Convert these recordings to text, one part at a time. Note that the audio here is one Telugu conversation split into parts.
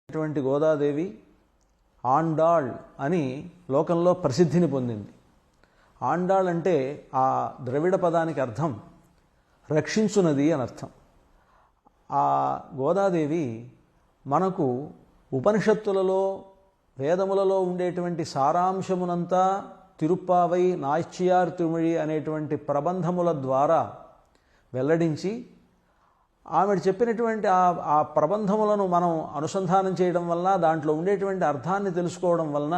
అటువంటి గోదాదేవి ఆండాళ్ అని లోకంలో ప్రసిద్ధిని పొందింది. ఆండాళ్ అంటే ఆ ద్రవిడ పదానికి అర్థం రక్షించునది అని అర్థం. ఆ గోదాదేవి మనకు ఉపనిషత్తులలో వేదములలో ఉండేటువంటి సారాంశమునంతా తిరుప్పావై నాచ్యార్ తిరుమిళి అనేటువంటి ప్రబంధముల ద్వారా వెల్లడించి ఆమె చెప్పినటువంటి ఆ ప్రబంధములను మనం అనుసంధానం చేయడం వలన దాంట్లో ఉండేటువంటి అర్థాన్ని తెలుసుకోవడం వలన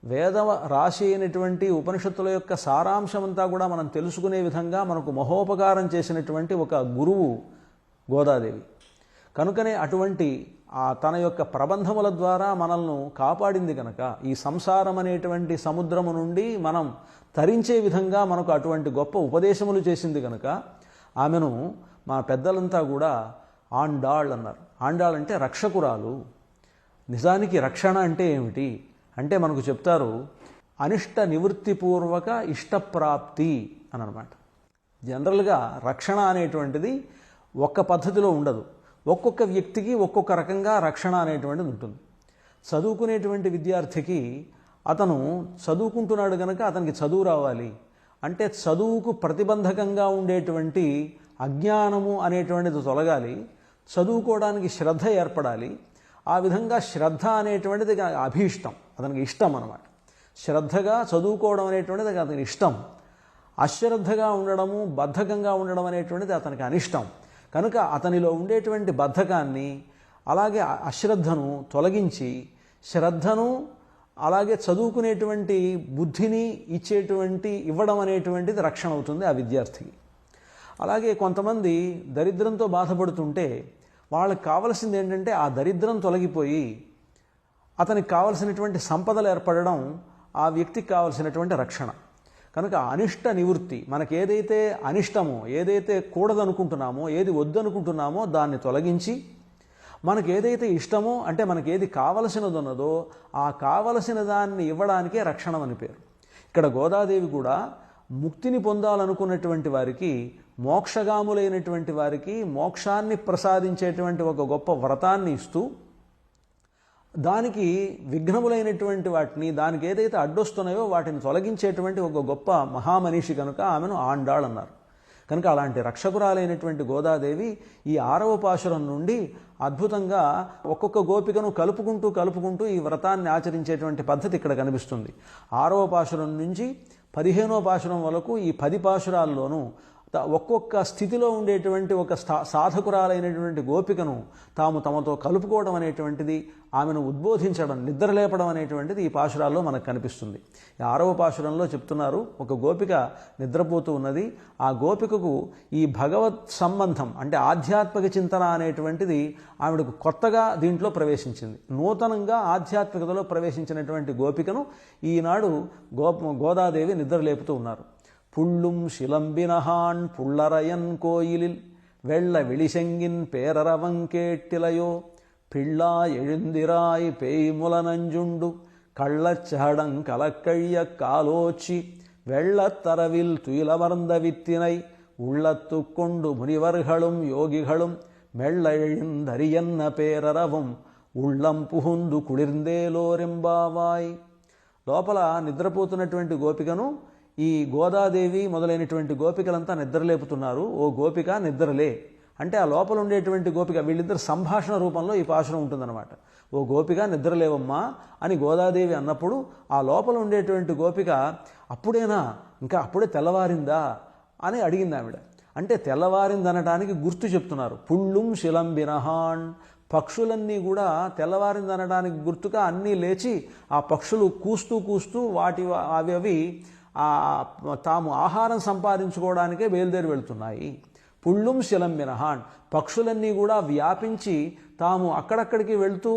వేద రాశి అయినటువంటి ఉపనిషత్తుల యొక్క సారాంశమంతా కూడా మనం తెలుసుకునే విధంగా మనకు మహోపకారం చేసినటువంటి ఒక గురువు గోదాదేవి. కనుకనే అటువంటి తన యొక్క ప్రబంధముల ద్వారా మనల్ని కాపాడింది కనుక ఈ సంసారం అనేటువంటి సముద్రము నుండి మనం తరించే విధంగా మనకు అటువంటి గొప్ప ఉపదేశములు చేసింది కనుక ఆమెను మా పెద్దలంతా కూడా ఆండాళ్ అన్నారు. ఆండాళ్ అంటే రక్షకురాలు. నిజానికి రక్షణ అంటే ఏమిటి అంటే మనకు చెప్తారు అనిష్ట నివృత్తిపూర్వక ఇష్టప్రాప్తి అని అనమాట. జనరల్గా రక్షణ అనేటువంటిది ఒక్క పద్ధతిలో ఉండదు. ఒక్కొక్క వ్యక్తికి ఒక్కొక్క రకంగా రక్షణ అనేటువంటిది ఉంటుంది. చదువుకునేటువంటి విద్యార్థికి అతను చదువుకుంటున్నాడు కనుక అతనికి చదువు రావాలి అంటే చదువుకు ప్రతిబంధకంగా ఉండేటువంటి అజ్ఞానము అనేటువంటిది తొలగాలి, చదువుకోవడానికి శ్రద్ధ ఏర్పడాలి. ఆ విధంగా శ్రద్ధ అనేటువంటిది అభీష్టం, అతనికి ఇష్టం అన్నమాట. శ్రద్ధగా చదువుకోవడం అనేటువంటిది అతనికి ఇష్టం. అశ్రద్ధగా ఉండడము బద్ధకంగా ఉండడం అనేటువంటిది అతనికి అనిష్టం. కనుక అతనిలో ఉండేటువంటి బద్ధకాన్ని అలాగే అశ్రద్ధను తొలగించి శ్రద్ధను అలాగే చదువుకునేటువంటి బుద్ధిని ఇవ్వడం అనేటువంటిది రక్షణ అవుతుంది ఆ విద్యార్థికి. అలాగే కొంతమంది దరిద్రంతో బాధపడుతుంటే వాళ్ళకి కావలసింది ఏంటంటే ఆ దరిద్రం తొలగిపోయి అతనికి కావలసినటువంటి సంపదలు ఏర్పడడం ఆ వ్యక్తికి కావలసినటువంటి రక్షణ. కనుక అనిష్ట నివృత్తి, మనకు ఏదైతే అనిష్టమో ఏదైతే కూడదనుకుంటున్నామో ఏది వద్దనుకుంటున్నామో దాన్ని తొలగించి మనకు ఏదైతే ఇష్టమో అంటే మనకు ఏది కావలసినది ఉన్నదో ఆ కావలసిన దాన్ని ఇవ్వడానికే రక్షణ అని పేరు. ఇక్కడ గోదాదేవి కూడా ముక్తిని పొందాలనుకున్నటువంటి వారికి మోక్షగాములైనటువంటి వారికి మోక్షాన్ని ప్రసాదించేటువంటి ఒక గొప్ప వ్రతాన్ని ఇస్తూ దానికి విఘ్నములైనటువంటి వాటిని దానికి ఏదైతే అడ్డొస్తున్నాయో వాటిని తొలగించేటువంటి ఒక గొప్ప మహామనిషి కనుక ఆమెను ఆండాళ్ అన్నారు. కనుక అలాంటి రక్షకురాలైనటువంటి గోదాదేవి ఈ 6వ పాశురం నుండి అద్భుతంగా ఒక్కొక్క గోపికను కలుపుకుంటూ ఈ వ్రతాన్ని ఆచరించేటువంటి పద్ధతి ఇక్కడ కనిపిస్తుంది. 6వ పాశురం నుంచి 15వ పాశురం వరకు ఈ 10 పాశురాల్లోనూ ఒక్కొక్క స్థితిలో ఉండేటువంటి ఒక సాధకురాలైనటువంటి గోపికను తమతో కలుపుకోవడం అనేటువంటిది ఆమెను ఉద్బోధించడం నిద్రలేపడం అనేటువంటిది ఈ పాశురాల్లో మనకు కనిపిస్తుంది. 6వ పాశురంలో చెప్తున్నారు ఒక గోపిక నిద్రపోతూ ఉన్నది. ఆ గోపికకు ఈ భగవత్ సంబంధం అంటే ఆధ్యాత్మిక చింతన అనేటువంటిది ఆవిడకు కొత్తగా దీంట్లో ప్రవేశించింది. నూతనంగా ఆధ్యాత్మికతలో ప్రవేశించినటువంటి గోపికను ఈనాడు గోదాదేవి నిద్రలేపుతూ ఉన్నారు. புள்ளும் சிலம்பினகான் புள்ளரையன் கோயிலில் வெள்ள விழிசெங்கின் பேரரவங்கேட்டிலையோ பிள்ளா எழுந்திராய் பேய்முல நஞ்சுண்டு கள்ளச்சடங் கலக்கழிய காலோச்சி வெள்ளத்தரவில் துயிலமர்ந்த வித்தினை உள்ளத்து கொண்டு முனிவர்களும் யோகிகளும் மெல்ல எழுந்தரியன்ன பேரரவும் உள்ளம் புகுந்து కుళిర్ందేలోరెంబావాయ్. లోపల నిద్రపోతున్నటువంటి గోపికను ఈ గోదాదేవి మొదలైనటువంటి గోపికలంతా నిద్రలేపుతున్నారు. ఓ గోపిక నిద్రలే అంటే ఆ లోపల ఉండేటువంటి గోపిక వీళ్ళిద్దరు సంభాషణ రూపంలో ఈ పాశురం ఉంటుందన్నమాట. ఓ గోపిక నిద్రలేవమ్మా అని గోదాదేవి అన్నప్పుడు ఆ లోపల ఉండేటువంటి గోపిక అప్పుడేనా ఇంకా అప్పుడే తెల్లవారిందా అని అడిగింది ఆవిడ. అంటే తెల్లవారిందనటానికి గుర్తు చెప్తున్నారు. పుళ్ళుం శిలంబినహాన్ పక్షులన్నీ కూడా తెల్లవారిందనడానికి గుర్తుగా అన్నీ లేచి ఆ పక్షులు కూస్తూ అవి తాము ఆహారం సంపాదించుకోవడానికే బయలుదేరి వెళ్తున్నాయి. పుళ్ళుం శిలంబినహాన్ పక్షులన్నీ కూడా వ్యాపించి తాము అక్కడక్కడికి వెళుతూ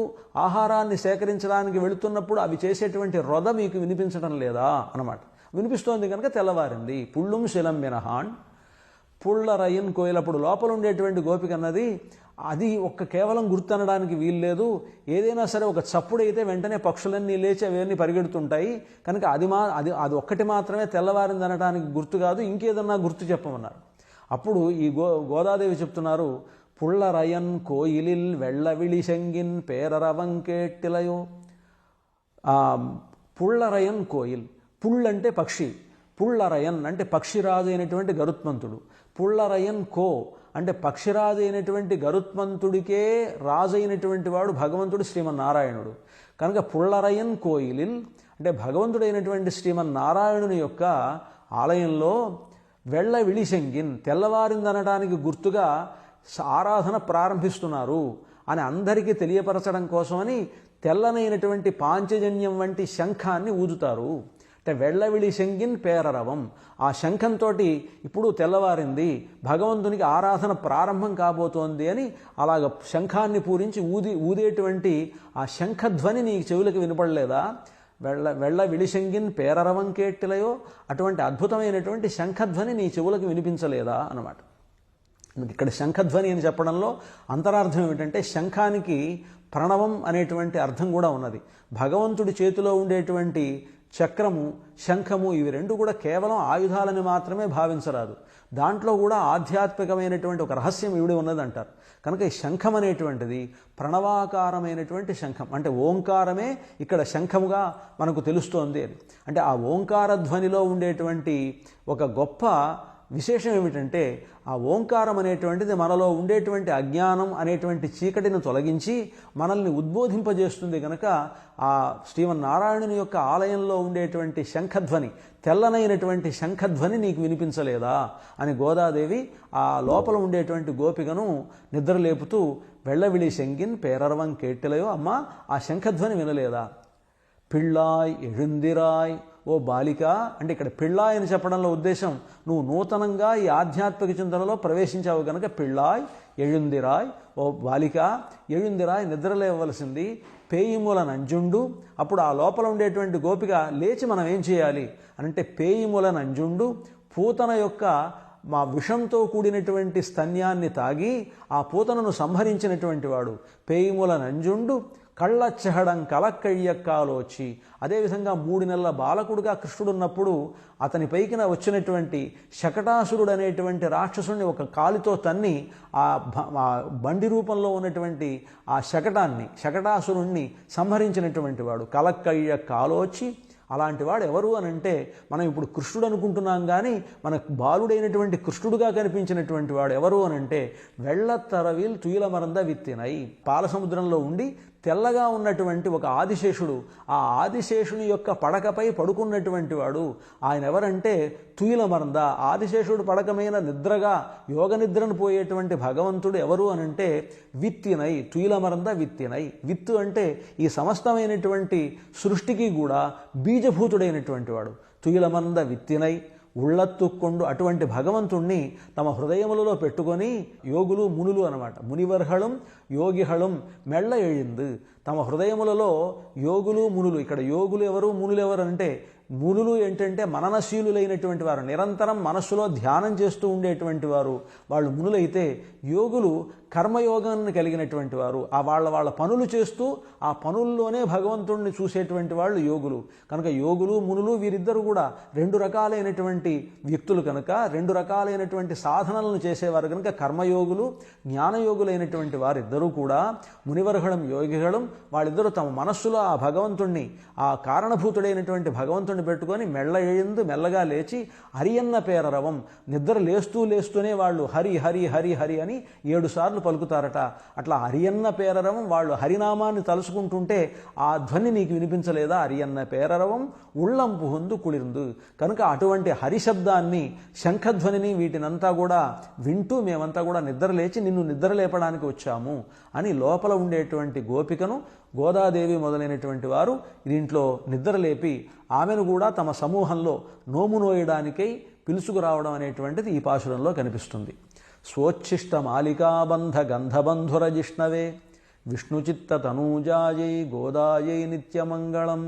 ఆహారాన్ని సేకరించడానికి వెళుతున్నప్పుడు అవి చేసేటువంటి రొద మీకు వినిపించడం లేదా అన్నమాట. వినిపిస్తోంది కనుక తెల్లవారింది. పుళ్ళుం శిలంబినహాన్ పుళ్ళరయ్యన్ కోయిలప్పుడు లోపల ఉండేటువంటి గోపిక అన్నది అది కేవలం గుర్తనడానికి వీల్లేదు. ఏదైనా సరే ఒక చప్పుడైతే వెంటనే పక్షులన్నీ లేచి అవన్నీ పరిగెడుతుంటాయి కనుక అది ఒక్కటి మాత్రమే తెల్లవారిందనడానికి గుర్తు కాదు, ఇంకేదన్నా గుర్తు చెప్పమన్నారు. అప్పుడు ఈ గోదాదేవి చెప్తున్నారు పుళ్ళరయన్ కోయిలిల్ వెళ్ళవిళి శంగిన్ పేరరవం కేట్టిలయో. పుళ్ళరయన్ కోయిల్, పుళ్ళంటే పక్షి, పుళ్ళరయన్ అంటే పక్షిరాజు అయినటువంటి గరుత్మంతుడు, పుళ్ళరయన్ కో అంటే పక్షిరాజు అయినటువంటి గరుత్మంతుడికే రాజు అయినటువంటి వాడు భగవంతుడు శ్రీమన్నారాయణుడు. కనుక పుళ్ళరయన్ కోయిలిల్ అంటే భగవంతుడైనటువంటి శ్రీమన్నారాయణుని యొక్క ఆలయంలో వెళ్ళ విళిశంగిన్ తెల్లవారిందనడానికి గుర్తుగా ఆరాధన ప్రారంభిస్తున్నారు అని అందరికీ తెలియపరచడం కోసమని తెల్లనైనటువంటి పాంచజన్యం వంటి శంఖాన్ని ఊదుతారు. అంటే వెళ్ళవిళి శంగిన్ పేరరవం, ఆ శంఖంతో ఇప్పుడు తెల్లవారింది, భగవంతునికి ఆరాధన ప్రారంభం కాబోతోంది అని అలాగ శంఖాన్ని పూరించి ఊదేటువంటి ఆ శంఖధ్వని నీ చెవులకు వినపడలేదా? వెళ్ళ విళిశంగిన్ పేరరవం కేట్టిలయో, అటువంటి అద్భుతమైనటువంటి శంఖధ్వని నీ చెవులకు వినిపించలేదా అన్నమాట. ఇక్కడ శంఖధ్వని అని చెప్పడంలో అంతరార్థం ఏమిటంటే శంఖానికి ప్రణవం అనేటువంటి అర్థం కూడా ఉన్నది. భగవంతుడి చేతిలో ఉండేటువంటి చక్రము, శంఖము ఇవి రెండు కూడా కేవలం ఆయుధాలని మాత్రమే భావించరాదు, దాంట్లో కూడా ఆధ్యాత్మికమైనటువంటి ఒక రహస్యం ఇవిడి ఉన్నదంటారు. కనుక ఈ శంఖం అనేటువంటిది ప్రణవాకారమైనటువంటి శంఖం, అంటే ఓంకారమే ఇక్కడ శంఖముగా మనకు తెలుస్తోంది అని. అంటే ఆ ఓంకార ధ్వనిలో ఉండేటువంటి ఒక గొప్ప విశేషం ఏమిటంటే ఆ ఓంకారం అనేటువంటిది మనలో ఉండేటువంటి అజ్ఞానం అనేటువంటి చీకటిని తొలగించి మనల్ని ఉద్బోధింపజేస్తుంది. కనుక ఆ శ్రీమన్నారాయణుని యొక్క ఆలయంలో ఉండేటువంటి శంఖధ్వని, తెల్లనైనటువంటి శంఖధ్వని నీకు వినిపించలేదా అని గోదాదేవి ఆ లోపల ఉండేటువంటి గోపికను నిద్రలేపుతూ వెళ్ళవిళి శంగిన్ పేరరవం కేట్టిలయో, అమ్మ ఆ శంఖధ్వని వినలేదా? పిళ్ళాయ్ ఎഴുందిరాయ్ ఓ బాలిక అంటే ఇక్కడ పిళ్ళాయ్ అని చెప్పడంలో ఉద్దేశం నువ్వు నూతనంగా ఈ ఆధ్యాత్మిక చింతనలో ప్రవేశించావు కనుక పిళ్ళాయ్ ఎഴുందిరాయ్ ఓ బాలిక, ఎഴുందిరాయ్ నిద్రలేవలసింది, పేయిముల నంజుండు. అప్పుడు ఆ లోపల ఉండేటువంటి గోపిక లేచి మనం ఏం చేయాలి అంటే పేయిముల నంజుండు, పూతన యొక్క మా విషంతో కూడినటువంటి స్తన్యాన్ని తాగి ఆ పూతనను సంహరించినటువంటి వాడు పేయిముల నంజుండు, కళ్ళచ్చహడం కలక్కయ్యక్కాలోచి. అదేవిధంగా 3 నెలల బాలకుడుగా కృష్ణుడున్నప్పుడు అతని పైకిన వచ్చినటువంటి శకటాసురుడు అనేటువంటి రాక్షసుడిని ఒక కాలితో తన్ని ఆ బండి రూపంలో ఉన్నటువంటి ఆ శకటాసురుణ్ణి సంహరించినటువంటి వాడు కలక్కయ్యక్కాలోచి. అలాంటి వాడు ఎవరు అని అంటే మనం ఇప్పుడు కృష్ణుడు అనుకుంటున్నాం, కానీ మనకు బాలుడైనటువంటి కృష్ణుడుగా కనిపించినటువంటి వాడు ఎవరు అని అంటే వెళ్లత్తరవిల్ తుయిలమరంద విత్తినై, పాల సముద్రంలో ఉండి తెల్లగా ఉన్నటువంటి ఒక ఆదిశేషుడు, ఆ ఆదిశేషుని యొక్క పడకపై పడుకున్నటువంటి వాడు ఆయన ఎవరంటే తుయిలమరంద, ఆదిశేషుడు పడకమైన నిద్రగా యోగ నిద్రను పోయేటువంటి భగవంతుడు ఎవరు అనంటే విత్తినై, తుయిలమరంద విత్తినై. విత్తు అంటే ఈ సమస్తమైనటువంటి సృష్టికి కూడా బీజభూతుడైనటువంటి వాడు. తుయిలమరంద విత్తినై ఉళ్ళత్తుక్కొండు, అటువంటి భగవంతుణ్ణి తమ హృదయములలో పెట్టుకొని యోగులు మునులు అనమాట, మునివర్హళం యోగిహళం మెళ్ళ ఎళిందు, తమ హృదయములలో యోగులు మునులు. ఇక్కడ యోగులు ఎవరు, మునులు ఎవరు అంటే మునులు ఏంటంటే మననశీలులైనటువంటి వారు, నిరంతరం మనస్సులో ధ్యానం చేస్తూ ఉండేటువంటి వారు వాళ్ళు మునులైతే, యోగులు కర్మయోగాన్ని కలిగినటువంటి వారు, ఆ వాళ్ళ పనులు చేస్తూ ఆ పనుల్లోనే భగవంతుడిని చూసేటువంటి వాళ్ళు యోగులు. కనుక యోగులు మునులు వీరిద్దరూ కూడా 2 రకాలైనటువంటి వ్యక్తులు కనుక 2 రకాలైనటువంటి సాధనలను చేసేవారు కనుక కర్మయోగులు జ్ఞానయోగులైనటువంటి వారిద్దరూ కూడా మునివర్హళం యోగిహళం వాళ్ళిద్దరూ తమ మనస్సులో ఆ భగవంతుణ్ణి, ఆ కారణభూతుడైనటువంటి భగవంతుడిని పెట్టుకొని మెళ్ళ ఎయిందు మెల్లగా లేచి హరియన్న పేరరవం, నిద్ర లేస్తూనే వాళ్ళు హరి హరి హరి హరి అని 7 సార్లు పలుకుతారట. అట్లా హరియన్న పేరరవం, వాళ్ళు హరినామాన్ని తలుసుకుంటుంటే ఆ ధ్వని నీకు వినిపించలేదా? హరియన్న పేరరవం ఉళ్ళంపు హొందు కుళిందు. కనుక అటువంటి హరిశబ్దాన్ని, శంఖధ్వనిని వీటినంతా కూడా వింటూ మేమంతా కూడా నిద్రలేచి నిన్ను నిద్రలేపడానికి వచ్చాము అని లోపల ఉండేటువంటి గోపికను గోదాదేవి మొదలైనటువంటి వారు దీంట్లో నిద్రలేపి ఆమెను కూడా తమ సమూహంలో నోము నోయడానికై పిలుచుకురావడం అనేటువంటిది ఈ పాశురంలో కనిపిస్తుంది. స్వోచ్ఛిష్ట మాలికాబంధ గంధబంధుర జిష్ణవే విష్ణుచిత్త తనూజాయై గోదాయై నిత్యమంగళం.